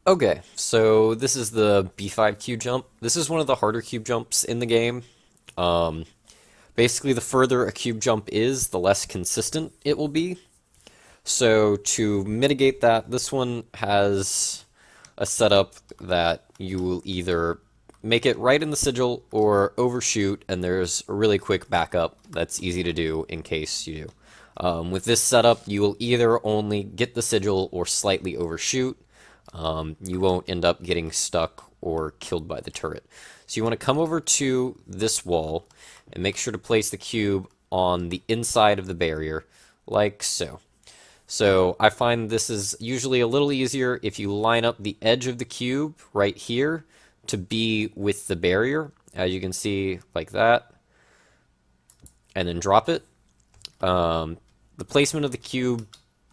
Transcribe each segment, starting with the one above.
Okay, so this is the B5 cube jump. This is one of the harder cube jumps in the game. Um, Basically, the further a cube jump is, the less consistent it will be. So to mitigate that, this one has a setup that you will either make it right in the sigil or overshoot, and there's a really quick backup that's easy to do in case you do. With this setup, you will either only get the sigil or slightly overshoot. You won't end up getting stuck or killed by the turret. So you want to come over to this wall and make sure to place the cube on the inside of the barrier, like so. So I find this is usually a little easier if you line up the edge of the cube right here to be with the barrier, as you can see, like that, and then drop it. The placement of the cube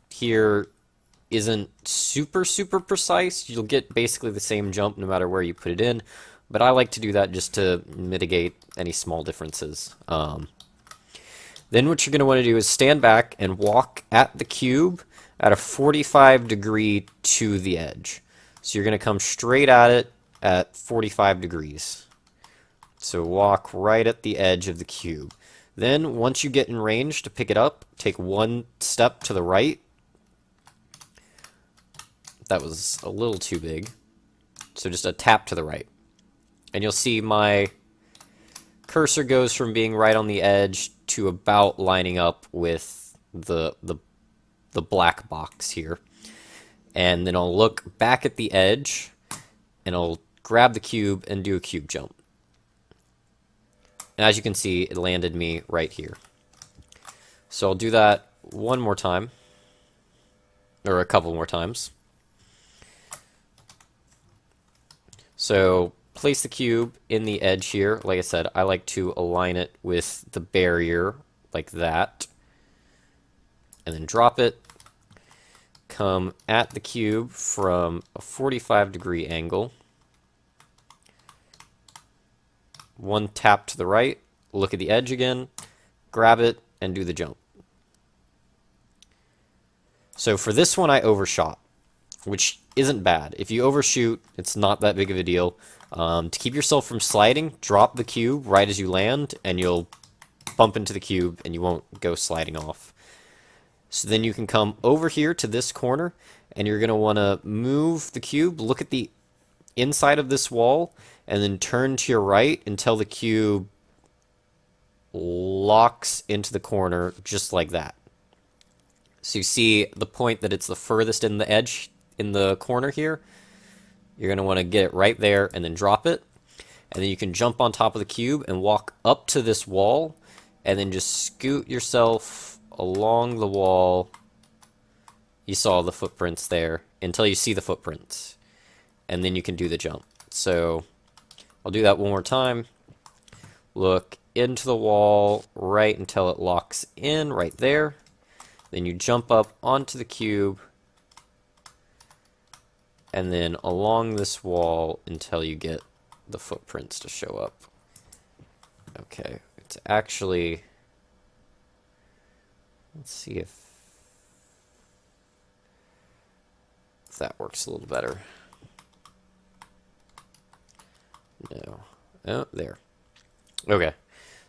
here isn't super precise. You'll get basically the same jump no matter where you put it in, but I like to do that just to mitigate any small differences. Then what you're going to want to do is stand back and walk at the cube at a 45-degree to the edge. So you're going to come straight at it at 45 degrees. So walk right at the edge of the cube. Then once you get in range to pick it up, take one step to the right. That was a little too big. So just a tap to the right. And you'll see my cursor goes from being right on the edge to about lining up with the black box here. And then I'll look back at the edge and I'll grab the cube and do a cube jump. And as you can see, it landed me right here. So I'll do that one more time, or a couple more times. So place the cube in the edge here. Like I said, I like to align it with the barrier like that. And then drop it. Come at the cube from a 45-degree angle. One tap to the right, look at the edge again, grab it, and do the jump. So for this one, I overshot, which isn't bad. If you overshoot, it's not that big of a deal. To keep yourself from sliding, drop the cube right as you land, and you'll bump into the cube, and you won't go sliding off. So then you can come over here to this corner, and you're going to want to move the cube, look at the inside of this wall, and then turn to your right until the cube locks into the corner just like that. So you see the point that it's the furthest in the edge in the corner here. You're going to want to get it right there and then drop it. And then you can jump on top of the cube and walk up to this wall and then just scoot yourself along the wall. You saw the footprints there until you see the footprints. And then you can do the jump. So I'll do that one more time. Look into the wall right until it locks in right there. Then you jump up onto the cube and then along this wall until you get the footprints to show up. Okay, it's actually, let's see if that works a little better. No. Oh, there. Okay.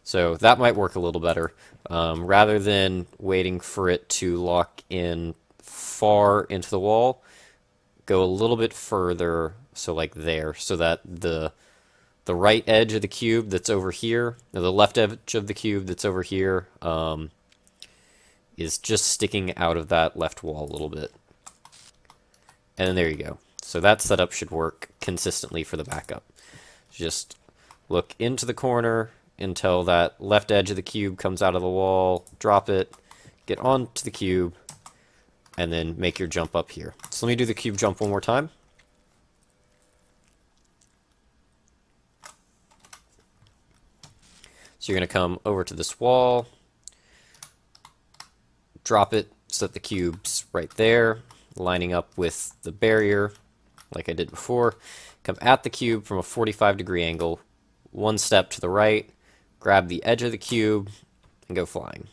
So that might work a little better. Rather than waiting for it to lock in far into the wall, go a little bit further, so like there, so that the right edge of the cube that's over here, or the left edge of the cube that's over here, is just sticking out of that left wall a little bit. And there you go. So that setup should work consistently for the backup. Just look into the corner until that left edge of the cube comes out of the wall, drop it, get onto the cube, and then make your jump up here. So let me do the cube jump one more time. So you're going to come over to this wall, drop it so that the cube's right there, lining up with the barrier like I did before. Come at the cube from a 45-degree angle, one step to the right, grab the edge of the cube, and go flying.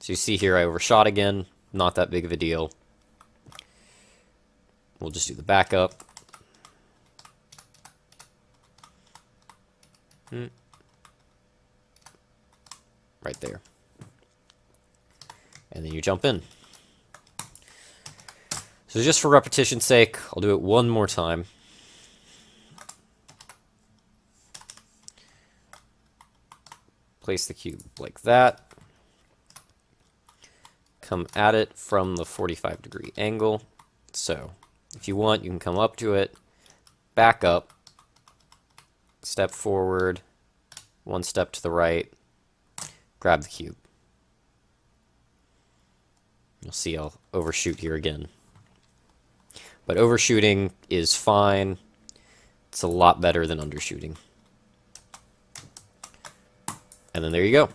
So you see here I overshot again, not that big of a deal. We'll just do the backup. Right there. And then you jump in. So just for repetition's sake, I'll do it one more time. Place the cube like that. Come at it from the 45-degree angle. So if you want, you can come up to it, back up, step forward, one step to the right, grab the cube. You'll see I'll overshoot here again. But overshooting is fine. It's a lot better than undershooting. And then there you go.